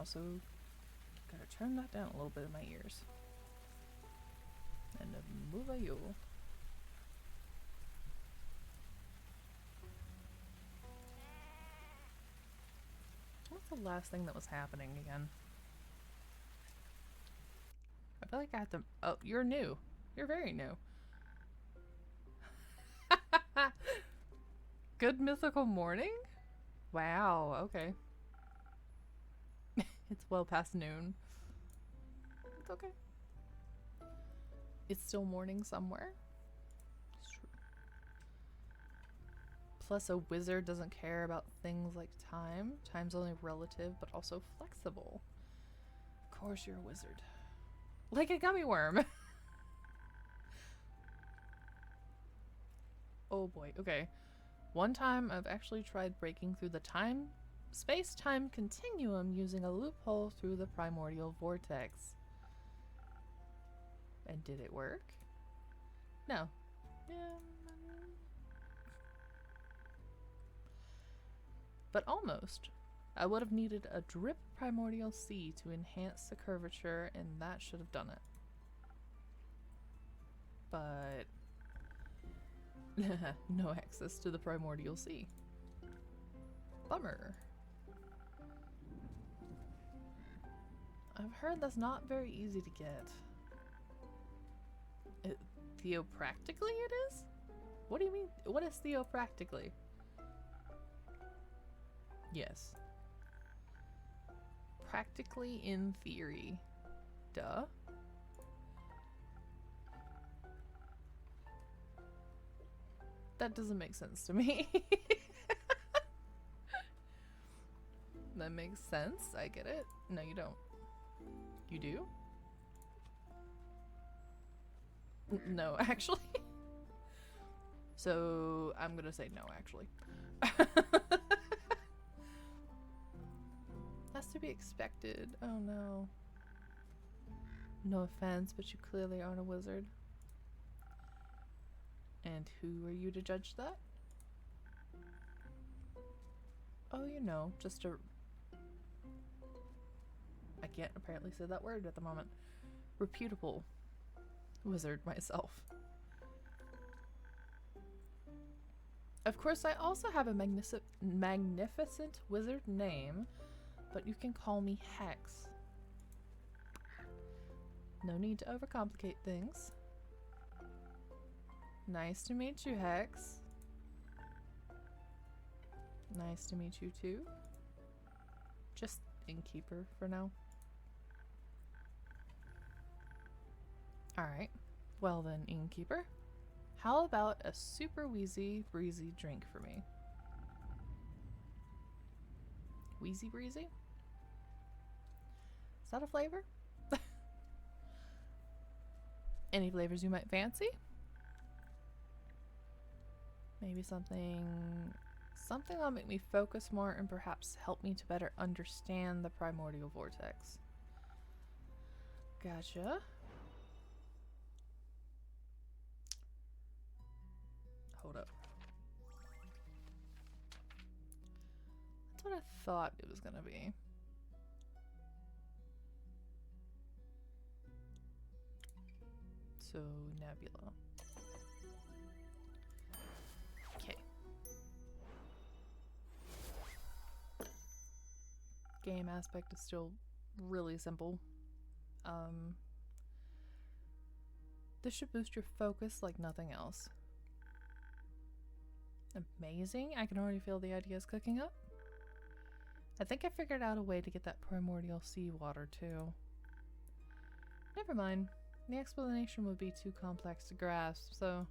also gotta turn that down a little bit in my ears. And move a you. What's the last thing that was happening again? I feel like I have to. Oh, you're new. You're very new. Good mythical morning? Wow, okay. It's well past noon. It's okay. It's still morning somewhere. It's true. Plus, a wizard doesn't care about things like time. Time's only relative, but also flexible. Of course you're a wizard. Like a gummy worm. Oh boy, okay. One time I've actually tried breaking through the space-time continuum using a loophole through the primordial vortex. And did it work? No. Yeah. But almost. I would have needed a drip primordial sea to enhance the curvature, and that should have done it. But no access to the primordial sea. Bummer. I've heard that's not very easy to get. Theopractically it is? What do you mean? What is theopractically? Yes. Practically in theory. Duh. That doesn't make sense to me. That makes sense. I get it. No, you don't. You do? No, actually. So, I'm gonna say no, actually. That's to be expected. Oh no. No offense, but you clearly aren't a wizard. And who are you to judge that? Oh, you know, just a... I can't apparently say that word at the moment. Reputable wizard myself. Of course, I also have a magnificent wizard name, but you can call me Hex. No need to overcomplicate things. Nice to meet you, Hex. Nice to meet you too. Just Innkeeper for now. Alright. Well then, Innkeeper. How about a super wheezy breezy drink for me? Wheezy breezy? Is that a flavor? Any flavors you might fancy? Maybe something that'll make me focus more and perhaps help me to better understand the primordial vortex. Gotcha. Hold up. That's what I thought it was gonna be. So, Nebula. Okay. Game aspect is still really simple. This should boost your focus like nothing else. Amazing. I can already feel the ideas cooking up. I think I figured out a way to get that primordial seawater too. Never mind. The explanation would be too complex to grasp, so...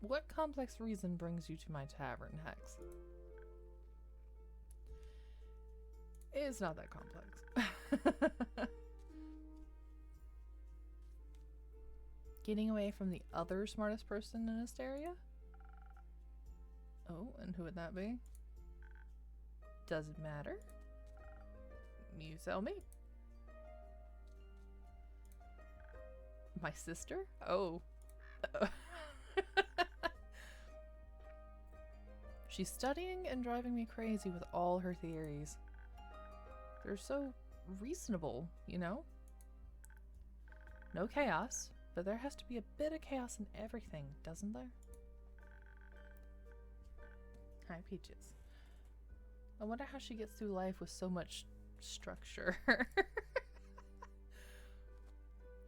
what complex reason brings you to my tavern, Hex? It's not that complex. Getting away from the other smartest person in Asteria? Oh, and who would that be? Doesn't matter. You tell me. My sister? Oh. She's studying and driving me crazy with all her theories. They're so reasonable, you know? No chaos, but there has to be a bit of chaos in everything, doesn't there? Hi, Peaches. I wonder how she gets through life with so much structure.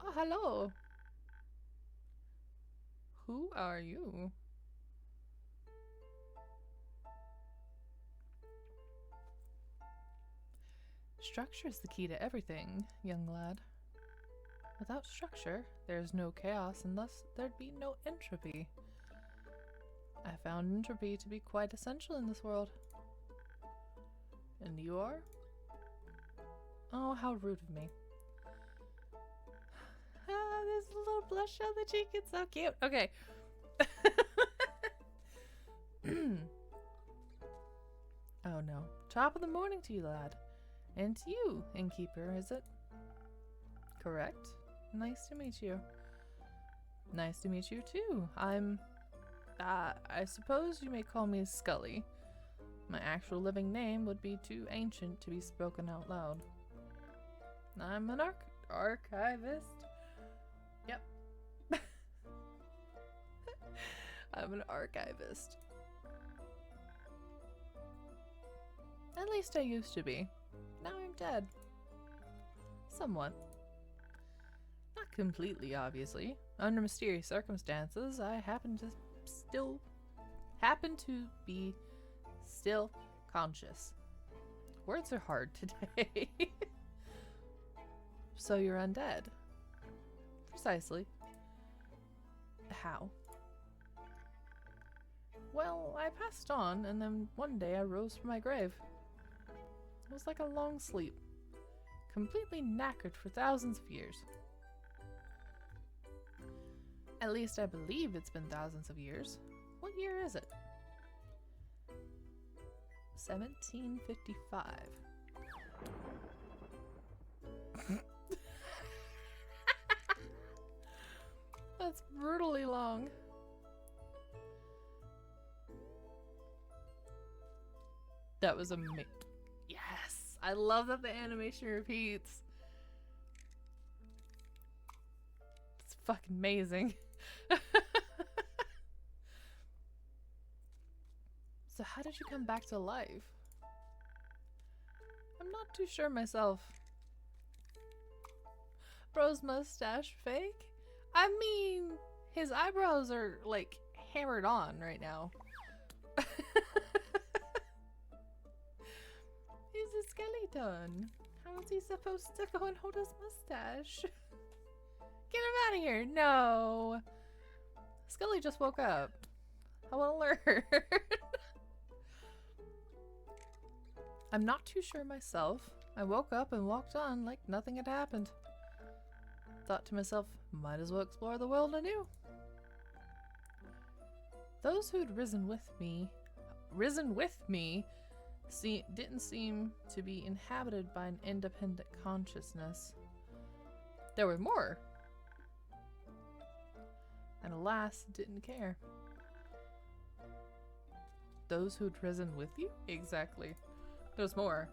Oh, hello. Who are you? Structure is the key to everything, young lad. Without structure, there is no chaos, and thus there'd be no entropy. I found entropy to be quite essential in this world. And you are? Oh, how rude of me. Ah, there's a little blush on the cheek. It's so cute. Okay. Oh no. Top of the morning to you, lad. And to you, Innkeeper, is it? Correct? Nice to meet you. Nice to meet you too. I suppose you may call me Scully. My actual living name would be too ancient to be spoken out loud. I'm an archivist. Yep. I'm an archivist. At least I used to be. Now I'm dead. Somewhat. Not completely, obviously. Under mysterious circumstances, I happen to be still conscious. Words are hard today. So you're undead. Precisely. How? Well, I passed on, and then one day I rose from my grave. It was like a long sleep. Completely knackered for thousands of years. At least I believe it's been thousands of years. What year is it? 1755. That's brutally long. That was amazing. Yes! I love that the animation repeats. It's fucking amazing. So how did you come back to life? I'm not too sure myself. Bro's mustache fake? I mean, his eyebrows are like hammered on right now. He's a skeleton. How is he supposed to go and hold his mustache? Get him out of here. No. Scully just woke up. I want to learn. I'm not too sure myself. I woke up and walked on like nothing had happened. Thought to myself, might as well explore the world anew. Those who'd risen with me didn't seem to be inhabited by an independent consciousness. There were more. And alas, didn't care. Those who'd risen with you? Exactly. There's more.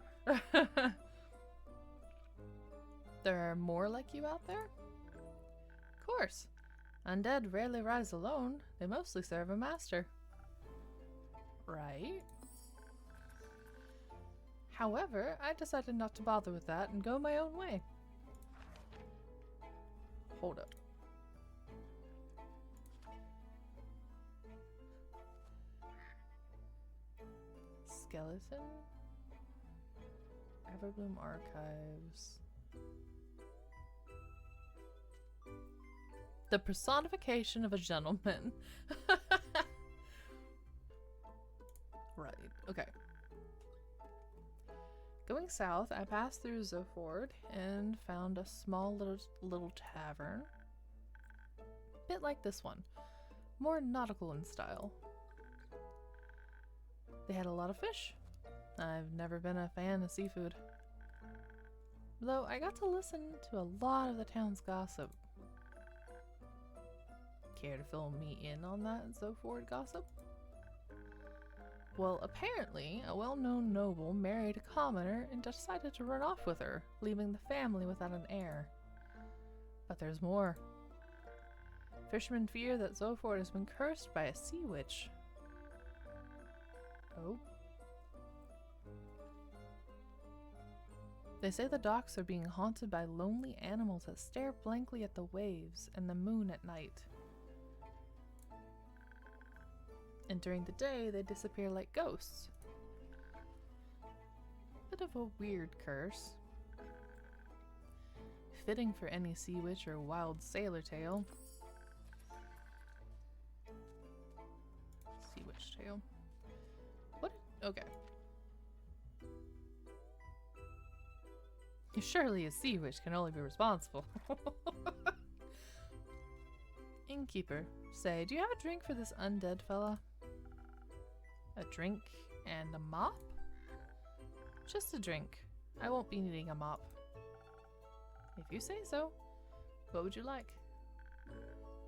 There are more like you out there? Of course. Undead rarely rise alone. They mostly serve a master. Right? However, I decided not to bother with that and go my own way. Hold up. Skeleton? Everbloom Archives. The personification of a gentleman. Right, okay. Going south, I passed through Zoford and found a small little tavern. Bit like this one. More nautical in style. They had a lot of fish. I've never been a fan of seafood. Though I got to listen to a lot of the town's gossip. Care to fill me in on that Zoford gossip? Well, apparently, a well-known noble married a commoner and decided to run off with her, leaving the family without an heir. But there's more. Fishermen fear that Zofort has been cursed by a sea witch. Oh? They say the docks are being haunted by lonely animals that stare blankly at the waves and the moon at night. And during the day, they disappear like ghosts. Bit of a weird curse. Fitting for any sea witch or wild sailor tale. Sea witch tale. What? Okay. Surely a sea witch can only be responsible. Innkeeper, say, do you have a drink for this undead fella? A drink and a mop? Just a drink. I won't be needing a mop. If you say so. What would you like?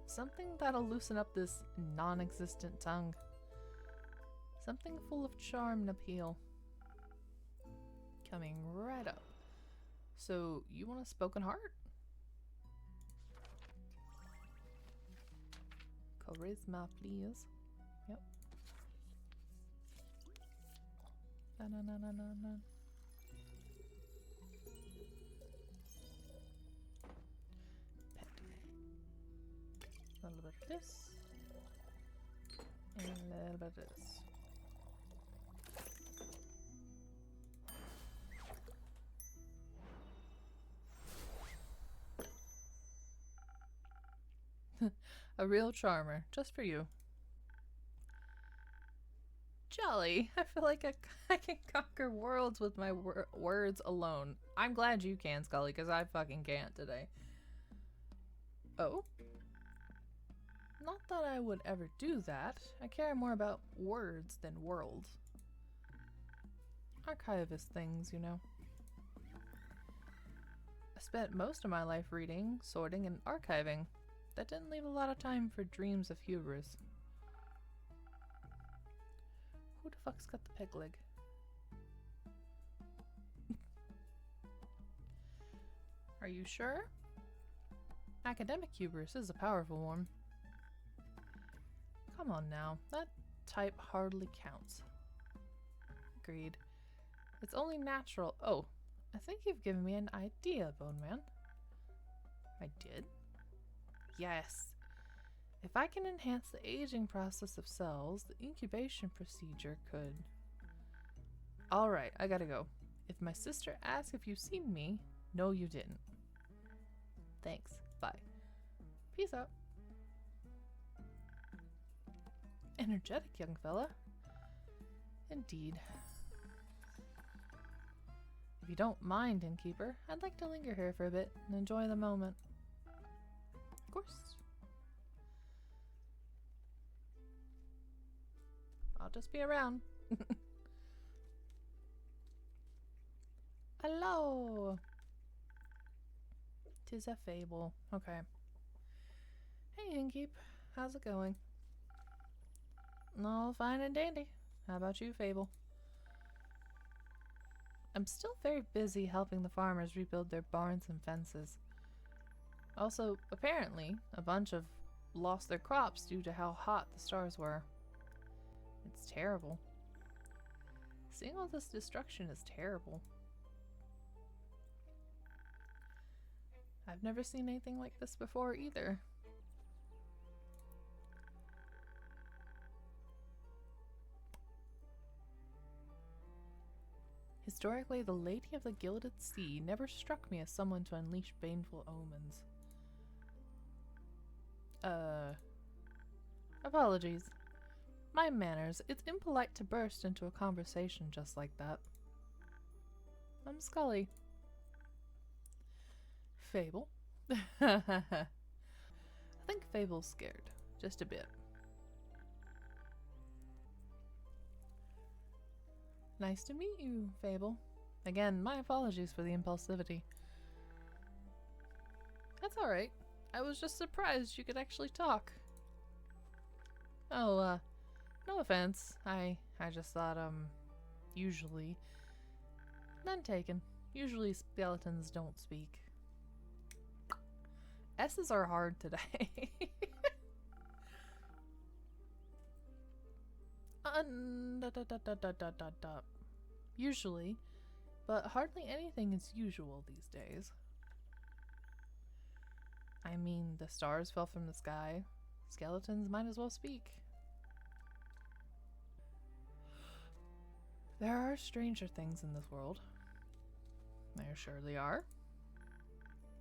Something that'll loosen up this non-existent tongue. Something full of charm and appeal. Coming right up. So, you want a spoken heart? Charisma, please. Yep. Na. Pet. A little bit of this. And a little bit of this. A real charmer, just for you. Jolly. I feel like I can conquer worlds with my words alone. I'm glad you can, Scully, because I fucking can't today. Oh? Not that I would ever do that. I care more about words than worlds. Archivist things, you know. I spent most of my life reading, sorting, and archiving. That didn't leave a lot of time for dreams of hubris. Who the fuck's got the peg leg? Are you sure? Academic hubris is a powerful one. Come on now, that type hardly counts. Agreed. It's only natural. Oh, I think you've given me an idea, Bone Man. I did? Yes. If I can enhance the aging process of cells, the incubation procedure could... Alright, I gotta go. If my sister asks if you've seen me, no you didn't. Thanks. Bye. Peace out. Energetic young fella. Indeed. If you don't mind, Innkeeper, I'd like to linger here for a bit and enjoy the moment. Of course. I'll just be around. Hello. 'Tis a fable. Okay. Hey, Innkeep. How's it going? All fine and dandy. How about you, Fable? I'm still very busy helping the farmers rebuild their barns and fences. Also, apparently, a bunch have lost their crops due to how hot the stars were. It's terrible. Seeing all this destruction is terrible. I've never seen anything like this before either. Historically, the Lady of the Gilded Sea never struck me as someone to unleash baneful omens. Apologies. My manners. It's impolite to burst into a conversation just like that. I'm Scully. Fable? I think Fable's scared. Just a bit. Nice to meet you, Fable. Again, my apologies for the impulsivity. That's alright. I was just surprised you could actually talk. Oh, No offense. I just thought, usually. None taken. Usually skeletons don't speak. S's are hard today. Usually, but hardly anything is usual these days. I mean, the stars fell from the sky. Skeletons might as well speak. There are stranger things in this world. There surely are.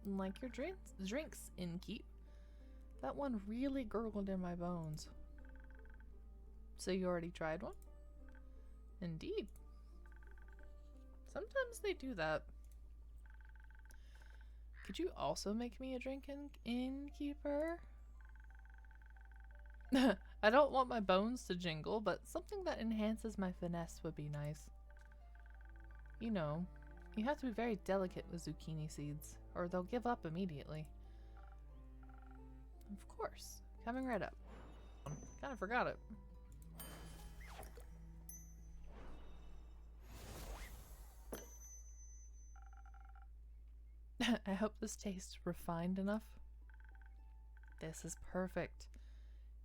Like your drinks, Innkeep. That one really gurgled in my bones. So you already tried one? Indeed. Sometimes they do that. Could you also make me a drink, Innkeeper? I don't want my bones to jingle, but something that enhances my finesse would be nice. You know, you have to be very delicate with zucchini seeds, or they'll give up immediately. Of course. Coming right up. Kinda forgot it. I hope this tastes refined enough. This is perfect.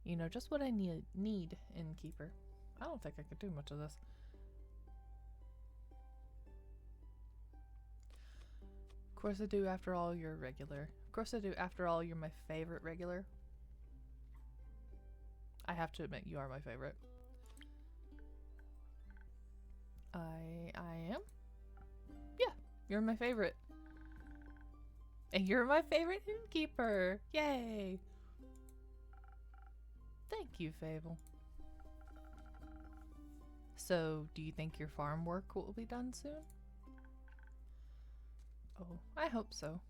You know just what I need, Innkeeper. I don't think I could do much of this. Of course I do, after all, you're regular. Of course I do, after all, you're my favorite regular. I have to admit, you are my favorite. I am? Yeah, you're my favorite. And you're my favorite Innkeeper! Yay! Thank you, Fable. So, do you think your farm work will be done soon? Oh, I hope so.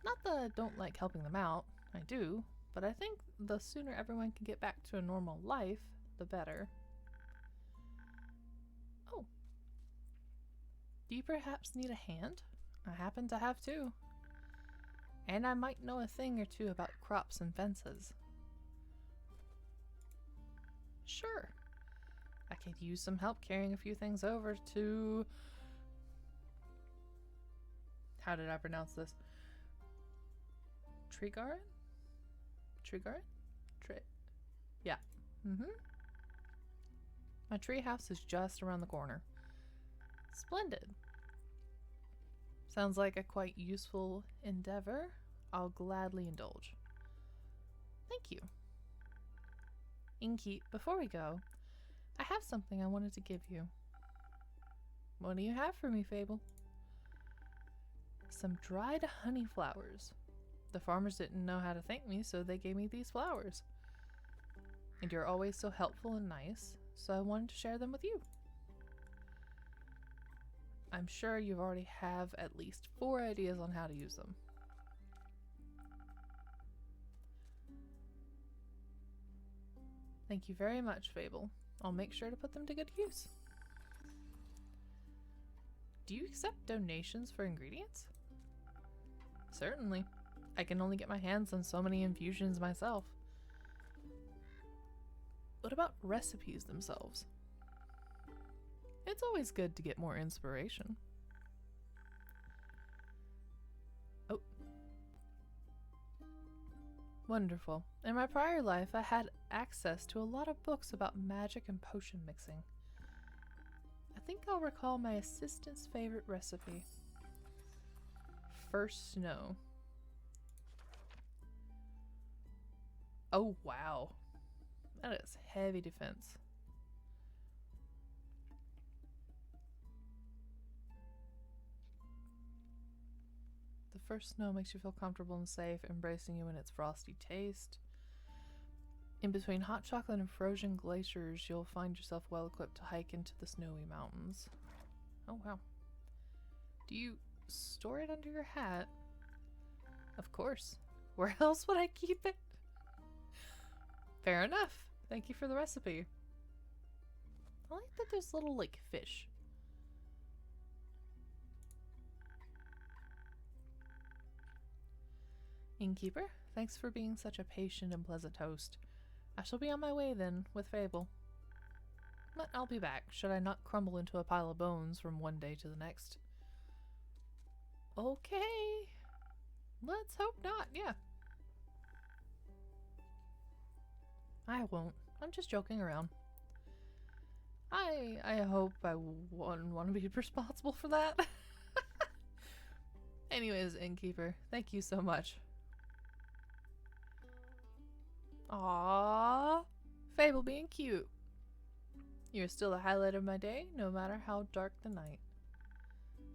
Not that I don't like helping them out. I do. But I think the sooner everyone can get back to a normal life, the better. Oh. Do you perhaps need a hand? I happen to have two. And I might know a thing or two about crops and fences. Sure. I could use some help carrying a few things over to... How did I pronounce this? Treegarden? Treegarden? Yeah. My treehouse is just around the corner. Splendid. Sounds like a quite useful endeavor. I'll gladly indulge. Thank you. Innkeep, before we go, I have something I wanted to give you. What do you have for me, Fable? Some dried honey flowers. The farmers didn't know how to thank me, so they gave me these flowers. And you're always so helpful and nice, so I wanted to share them with you. I'm sure you already have at least 4 ideas on how to use them. Thank you very much, Fable. I'll make sure to put them to good use. Do you accept donations for ingredients? Certainly. I can only get my hands on so many infusions myself. What about recipes themselves? It's always good to get more inspiration. Oh. Wonderful. In my prior life, I had access to a lot of books about magic and potion mixing. I think I'll recall my assistant's favorite recipe. First snow. Oh, wow. That is heavy defense. The first snow makes you feel comfortable and safe, embracing you in its frosty taste. In between hot chocolate and frozen glaciers, you'll find yourself well equipped to hike into the snowy mountains. Oh, wow. Do you store it under your hat? Of course. Where else would I keep it? Fair enough. Thank you for the recipe. I like that there's little, like, fish. Innkeeper, thanks for being such a patient and pleasant host. I shall be on my way then, with Fable. But I'll be back, should I not crumble into a pile of bones from one day to the next. Okay. Let's hope not, yeah. I won't. I'm just joking around. I hope I wouldn't want to be responsible for that. Anyways, Innkeeper, thank you so much. Aww. Fable being cute. You're still the highlight of my day, no matter how dark the night.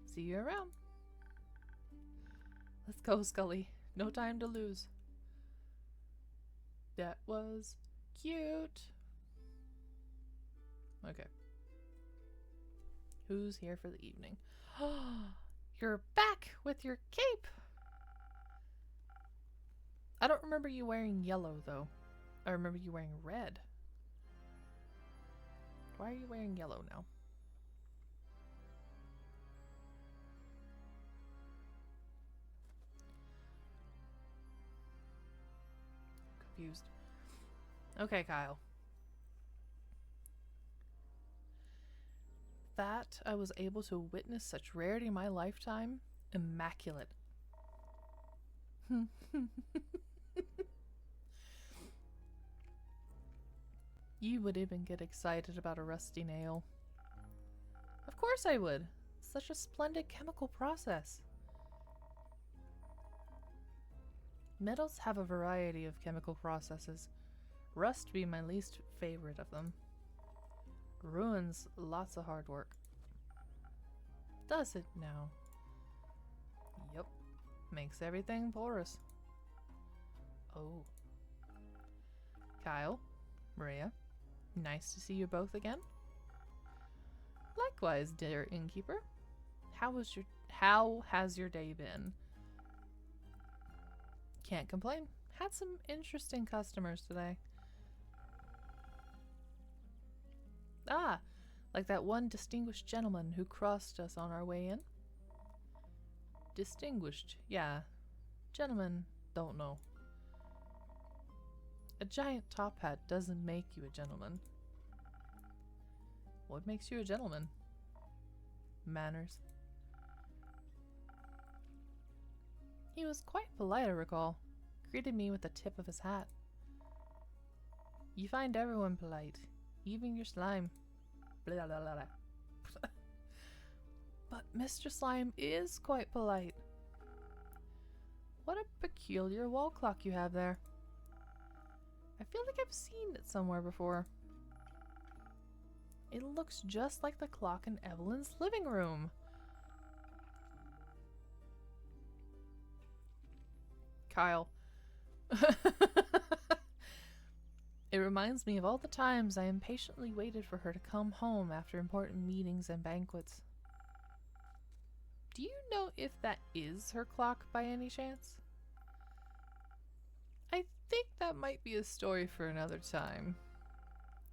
See you around. Let's go, Scully. No time to lose. That was cute. Okay. Who's here for the evening? You're back with your cape! I don't remember you wearing yellow, though. I remember you wearing red. Why are you wearing yellow now? Confused. Okay, Kyle. That I was able to witness such rarity in my lifetime, immaculate. You would even get excited about a rusty nail. Of course I would. Such a splendid chemical process. Metals have a variety of chemical processes. Rust being my least favorite of them. Ruins lots of hard work. Does it now? Yep. Makes everything porous. Oh. Kyle, Maria, nice to see you both again. Likewise, dear Innkeeper. How has your day been? Can't complain. Had some interesting customers today. Ah, like that one distinguished gentleman who crossed us on our way in. Distinguished, yeah. Gentleman, don't know. A giant top hat doesn't make you a gentleman. What makes you a gentleman? Manners. He was quite polite, I recall. Greeted me with the tip of his hat. You find everyone polite, even your slime. Blah, blah, blah, blah. But Mr. Slime is quite polite. What a peculiar wall clock you have there. I feel like I've seen it somewhere before. It looks just like the clock in Evelyn's living room. Kyle. It reminds me of all the times I impatiently waited for her to come home after important meetings and banquets. Do you know if that is her clock by any chance? I think that might be a story for another time.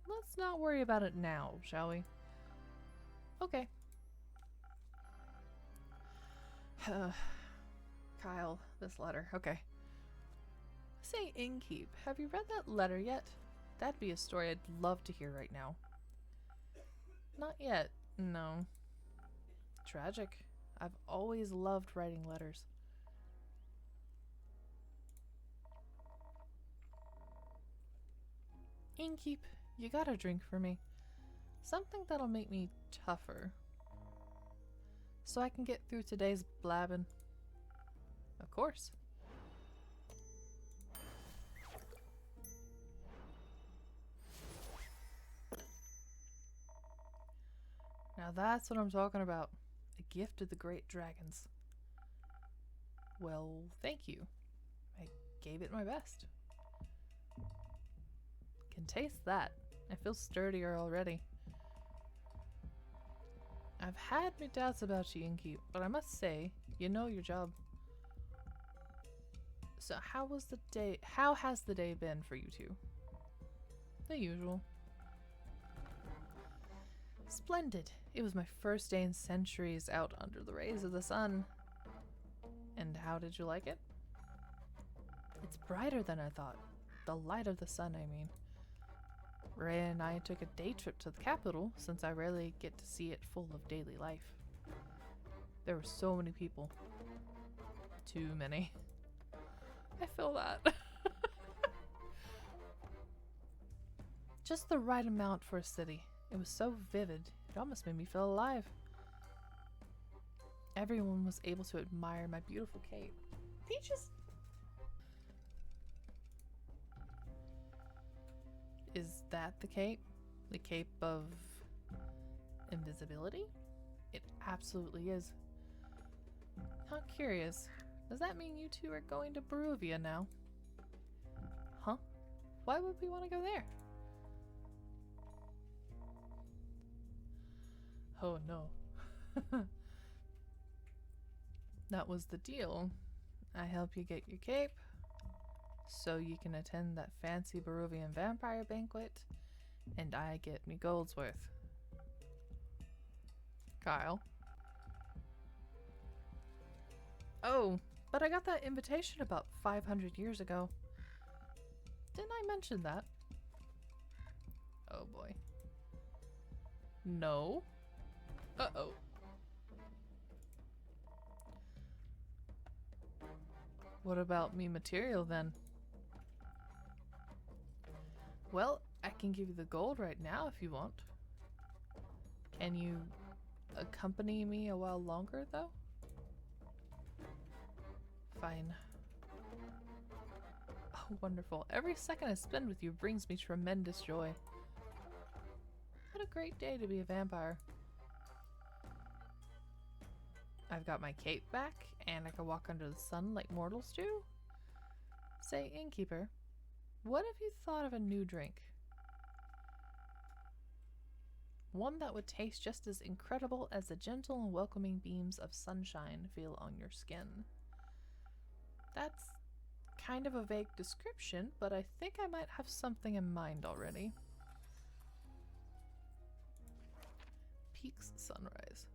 Let's not worry about it now, shall we? Okay. Kyle, this letter. Okay. Say, Innkeep, have you read that letter yet? That'd be a story I'd love to hear right now. Not yet, no. Tragic. I've always loved writing letters. Innkeep, you got a drink for me. Something that'll make me tougher. So I can get through today's blabbing. Of course. Now that's what I'm talking about. A gift of the great dragons. Well, thank you. I gave it my best. Can taste that. I feel sturdier already. I've had my doubts about you, Innkeep, but I must say, you know your job. So how has the day been for you two? The usual. Splendid. It was my first day in centuries out under the rays of the sun. And how did you like it? It's brighter than I thought. The light of the sun, I mean. Ray and I took a day trip to the capital since I rarely get to see it full of daily life. There were so many people. Too many. I feel that. Just the right amount for a city. It was so vivid, it almost made me feel alive. Everyone was able to admire my beautiful cape. Peaches! Is that the cape? The cape of invisibility? It absolutely is. How curious. Does that mean you two are going to Barovia now? Huh? Why would we want to go there? Oh no. That was the deal. I help you get your cape, so you can attend that fancy Barovian vampire banquet, and I get me gold's worth. Kyle. Oh, but I got that invitation about 500 years ago. Didn't I mention that? Oh boy. No. Uh-oh. What about me material then? Well, I can give you the gold right now if you want. Can you accompany me a while longer though? Fine. Oh, wonderful. Every second I spend with you brings me tremendous joy. What a great day to be a vampire. I've got my cape back, and I can walk under the sun like mortals do. Say, Innkeeper, what have you thought of a new drink? One that would taste just as incredible as the gentle and welcoming beams of sunshine feel on your skin. That's kind of a vague description, but I think I might have something in mind already. Peaks Sunrise.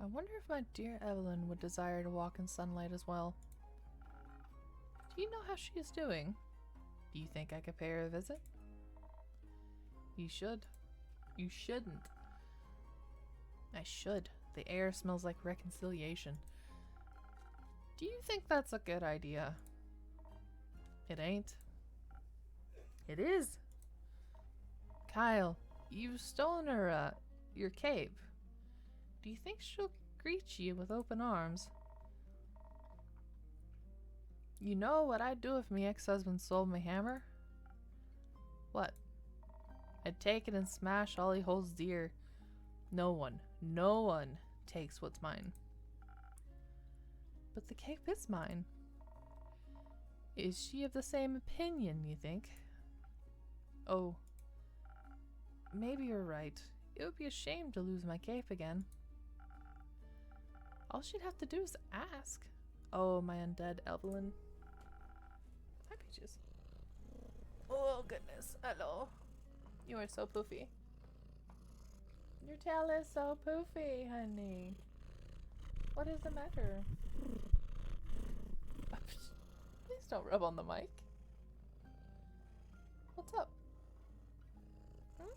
I wonder if my dear Evelyn would desire to walk in sunlight as well. Do you know how she is doing? Do you think I could pay her a visit? You should. You shouldn't. I should. The air smells like reconciliation. Do you think that's a good idea? It ain't. It is. Kyle, you've stolen her, your cape. Do you think she'll greet you with open arms? You know what I'd do if my ex-husband sold my hammer? What? I'd take it and smash all he holds dear. No one takes what's mine. But the cape is mine. Is she of the same opinion, you think? Oh, maybe you're right. It would be a shame to lose my cape again. All she'd have to do is ask. Oh, my undead Evelyn. Hi, Peaches. Oh, goodness. Hello. You are so poofy. Your tail is so poofy, honey. What is the matter? Please don't rub on the mic. What's up? Hmm?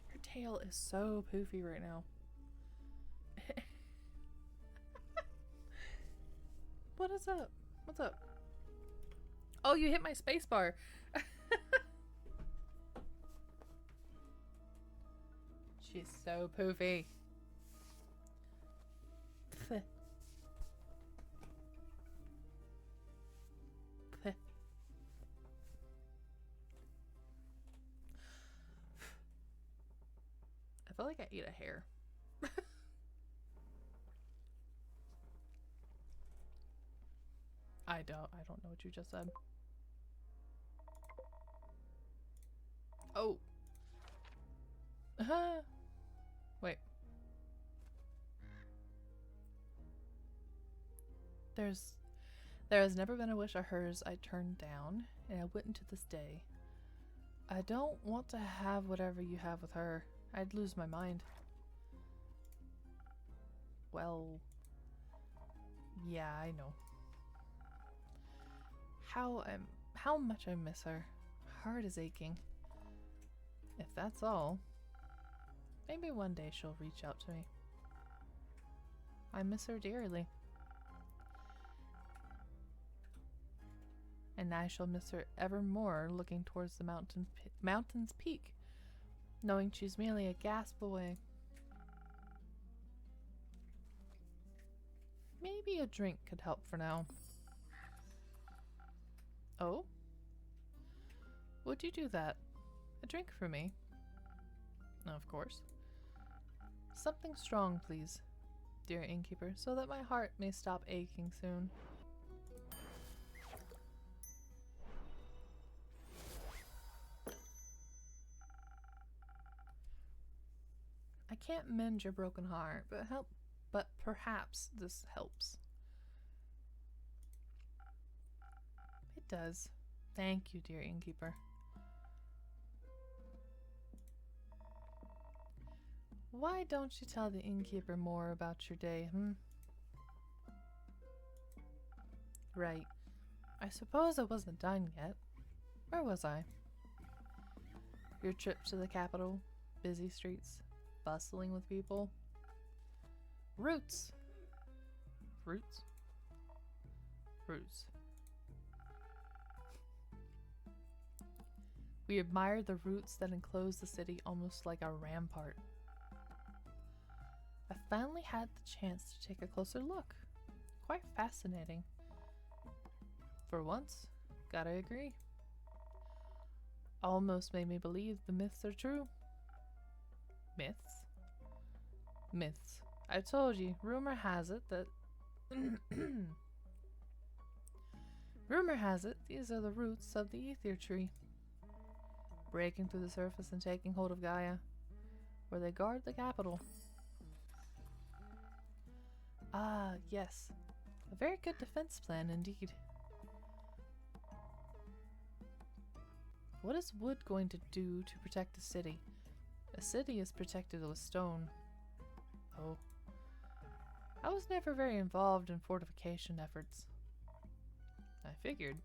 Your tail is so poofy right now. What is up? What's up? Oh, you hit my space bar. She's so poofy. Pff. Pff. I feel like I ate a hair. I don't know what you just said. Oh. Wait. There's There has never been a wish of hers I turned down, and I wouldn't to this day. I don't want to have whatever you have with her. I'd lose my mind. Well, yeah, I know. How much I miss her. Heart is aching. If that's all, maybe one day she'll reach out to me. I miss her dearly. And I shall miss her evermore, looking towards the mountain's peak, knowing she's merely a gasp away. Maybe a drink could help for now. Oh? Would you do that? A drink for me? Of course. Something strong, please, dear innkeeper, so that my heart may stop aching soon. I can't mend your broken heart, but perhaps this helps. It does. Thank you, dear innkeeper. Why don't you tell the innkeeper more about your day, Right. I suppose I wasn't done yet. Where was I? Your trip to the capital, busy streets, bustling with people. Roots. Roots? Roots. We admired the roots that enclosed the city almost like a rampart. I finally had the chance to take a closer look. Quite fascinating. For once, gotta agree. Almost made me believe the myths are true. Myths? Myths. I told you, rumor has it that... Rumor has it these are the roots of the ether tree, breaking through the surface and taking hold of Gaia, where they guard the capital. Ah, yes. A very good defense plan indeed. What is wood going to do to protect a city? A city is protected with stone. Oh. I was never very involved in fortification efforts. I figured.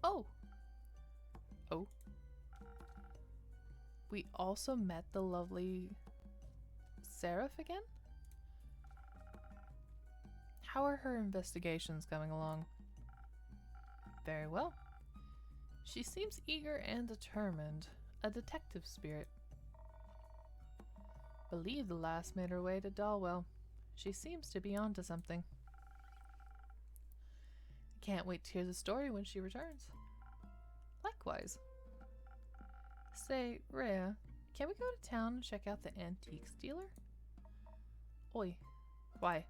Oh! Oh. We also met the lovely Seraph again? How are her investigations coming along? Very well. She seems eager and determined. A detective spirit. Believe the last made her way to Dalwell. She seems to be onto something. Can't wait to hear the story when she returns. Likewise. Say, Rhea, can we go to town and check out the antiques dealer? Oi. Why?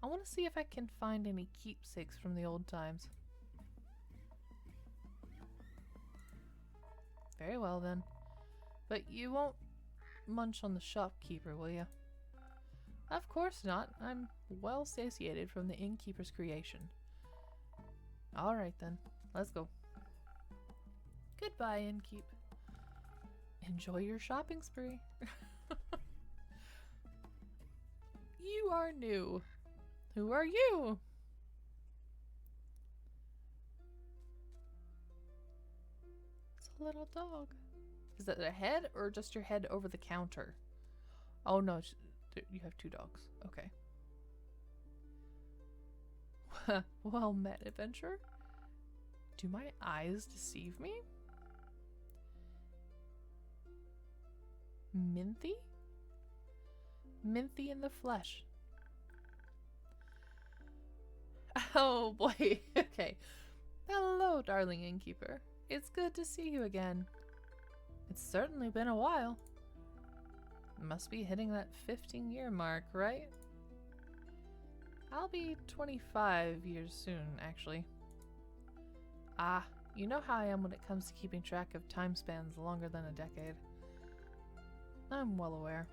I want to see if I can find any keepsakes from the old times. Very well then. But you won't munch on the shopkeeper, will you? Of course not. I'm well satiated from the innkeeper's creation. Alright then. Let's go. Goodbye, innkeep. Enjoy your shopping spree. You are new. Who are you? It's a little dog. Is that a head or just your head over the counter? Oh no, you have two dogs. Okay. Well met, adventurer. Do my eyes deceive me? Minthy? Minthy in the flesh. Oh boy, okay. Hello, darling innkeeper. It's good to see you again. It's certainly been a while. Must be hitting that 15-year mark, right? I'll be 25 years soon, actually. Ah, you know how I am when it comes to keeping track of time spans longer than a decade. I'm well aware.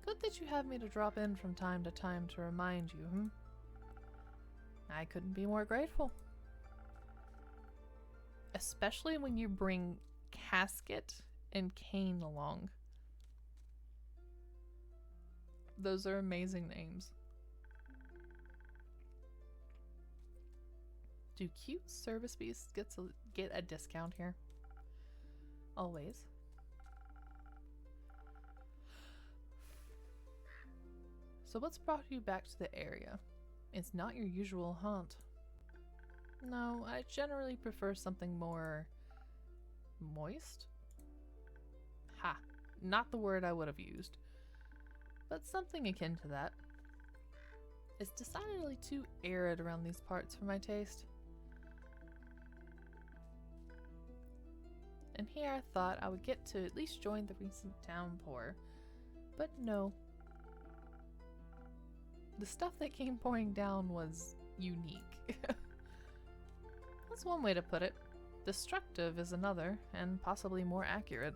Good that you have me to drop in from time to time to remind you, hmm? I couldn't be more grateful. Especially when you bring Casket and Kane along. Those are amazing names. Do cute service beasts get a discount here? Always. So what's brought you back to the area? It's not your usual haunt. No, I generally prefer something more moist? Ha, not the word I would have used, but something akin to that. It's decidedly too arid around these parts for my taste. And here I thought I would get to at least join the recent downpour, but no. The stuff that came pouring down was unique. That's one way to put it. Destructive is another, and possibly more accurate.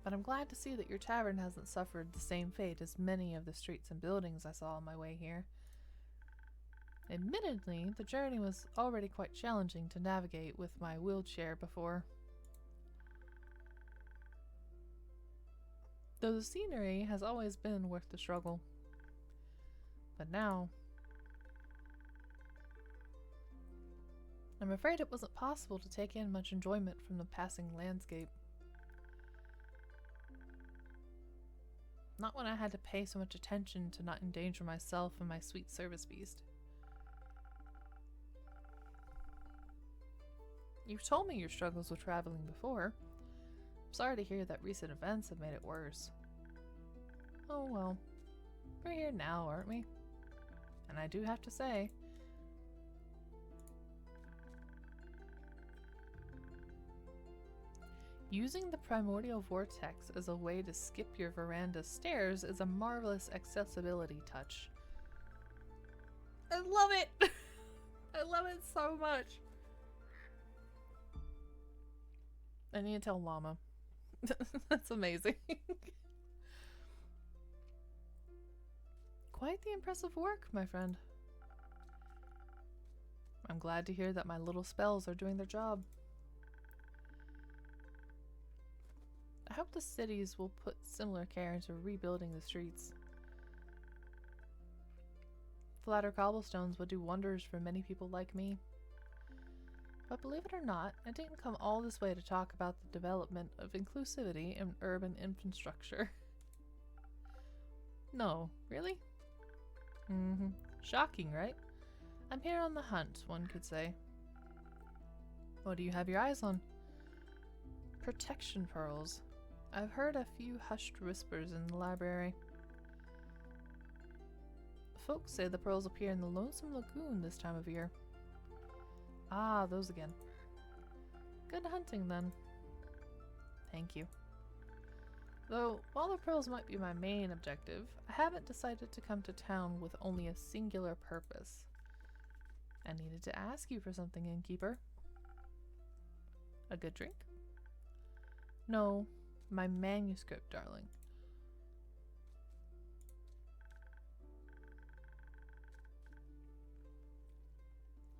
But I'm glad to see that your tavern hasn't suffered the same fate as many of the streets and buildings I saw on my way here. Admittedly, the journey was already quite challenging to navigate with my wheelchair before. Though the scenery has always been worth the struggle. But now, I'm afraid it wasn't possible to take in much enjoyment from the passing landscape. Not when I had to pay so much attention to not endanger myself and my sweet service beast. You've told me your struggles with traveling before. I'm sorry to hear that recent events have made it worse. Oh well, we're here now, aren't we? And I do have to say, using the primordial vortex as a way to skip your veranda stairs is a marvelous accessibility touch. I love it! I love it so much! I need to tell Llama. That's amazing. Quite the impressive work, my friend. I'm glad to hear that my little spells are doing their job. I hope the cities will put similar care into rebuilding the streets. Flatter cobblestones would do wonders for many people like me. But believe it or not, I didn't come all this way to talk about the development of inclusivity in urban infrastructure. No, really? Shocking, right? I'm here on the hunt, one could say. What do you have your eyes on? Protection pearls. I've heard a few hushed whispers in the library. Folks say the pearls appear in the Lonesome Lagoon this time of year. Ah, those again. Good hunting, then. Thank you. Though, while the pearls might be my main objective, I haven't decided to come to town with only a singular purpose. I needed to ask you for something, Innkeeper. A good drink? No, my manuscript, darling.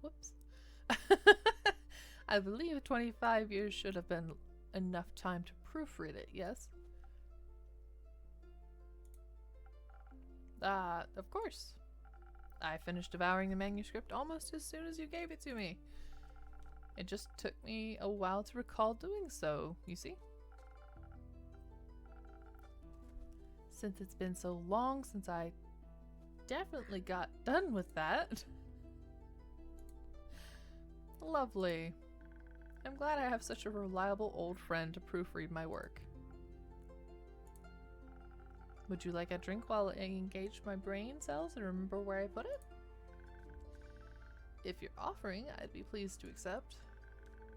Whoops. I believe 25 years should have been enough time to proofread it, yes? Of course. I finished devouring the manuscript almost as soon as you gave it to me. It just took me a while to recall doing so, you see? Since it's been so long since I definitely got done with that. Lovely. I'm glad I have such a reliable old friend to proofread my work. Would you like a drink while I engage my brain cells and remember where I put it? If you're offering, I'd be pleased to accept.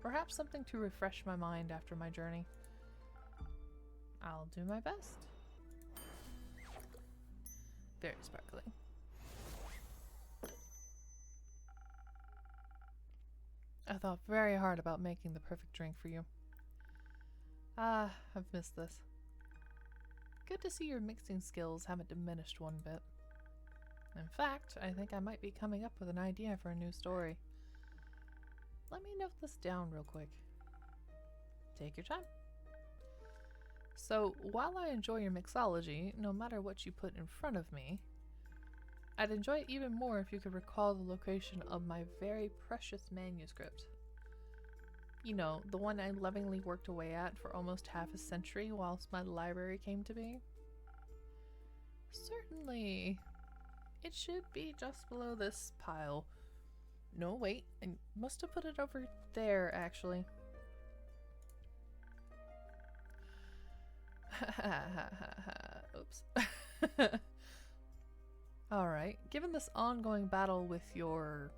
Perhaps something to refresh my mind after my journey. I'll do my best. Very sparkling. I thought very hard about making the perfect drink for you. Ah, I've missed this. Good to see your mixing skills haven't diminished one bit. In fact, I think I might be coming up with an idea for a new story. Let me note this down real quick. Take your time. So, while I enjoy your mixology, no matter what you put in front of me, I'd enjoy it even more if you could recall the location of my very precious manuscript. You know, the one I lovingly worked away at for almost half a century whilst my library came to be. Certainly. It should be just below this pile. No, wait, I must have put it over there, actually. Oops. Alright, given this ongoing battle with your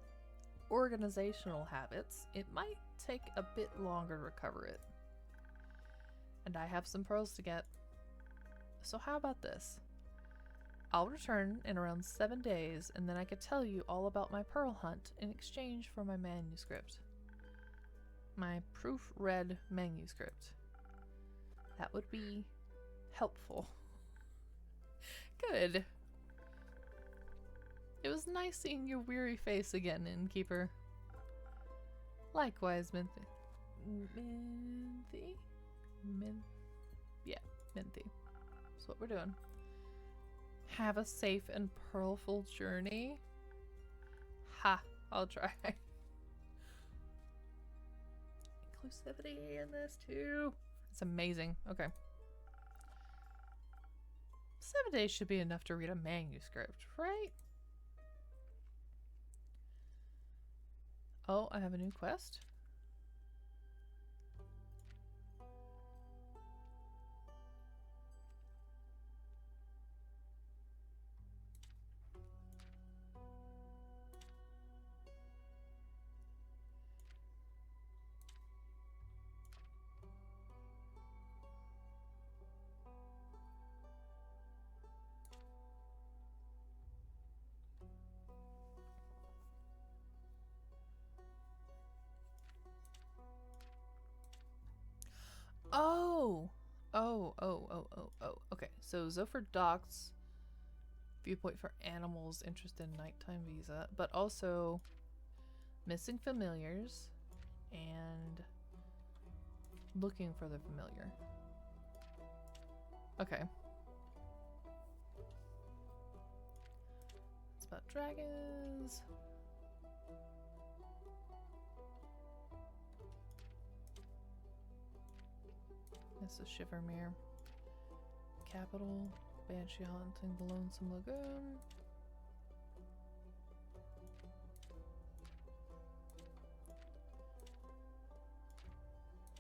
organizational habits, it might take a bit longer to recover it. And I have some pearls to get. So how about this? I'll return in around 7 days, and then I could tell you all about my pearl hunt in exchange for my manuscript. My proofread manuscript. That would be helpful. Good. It was nice seeing your weary face again, Innkeeper. Likewise, Minthy. Yeah, Minthy. That's what we're doing. Have a safe and pearlful journey. Ha! I'll try. Inclusivity in this too. It's amazing. Okay. 7 days should be enough to read a manuscript, right? Oh, I have a new quest. Oh! Oh. Okay, so Zophyr Docks, viewpoint for animals, interest in nighttime visa, but also missing familiars and looking for the familiar. Okay. It's about dragons. This is Shivermere. Capital. Banshee hunting the Lonesome Lagoon.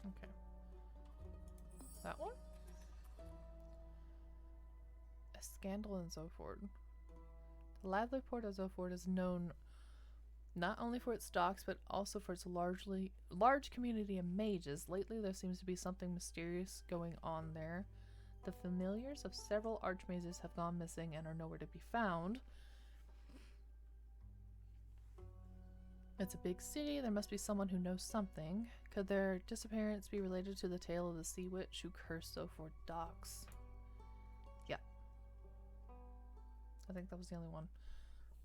Okay. That one? A scandal in Zoford. The lively port of Zoford is known not only for its docks, but also for its large community of mages. Lately, there seems to be something mysterious going on there. The familiars of several archmages have gone missing and are nowhere to be found. It's a big city. There must be someone who knows something. Could their disappearance be related to the tale of the sea witch who cursed Zoford docks? Yeah. I think that was the only one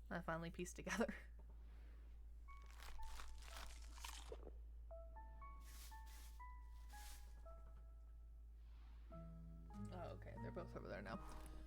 I finally pieced together. Oh, okay, they're both over there now.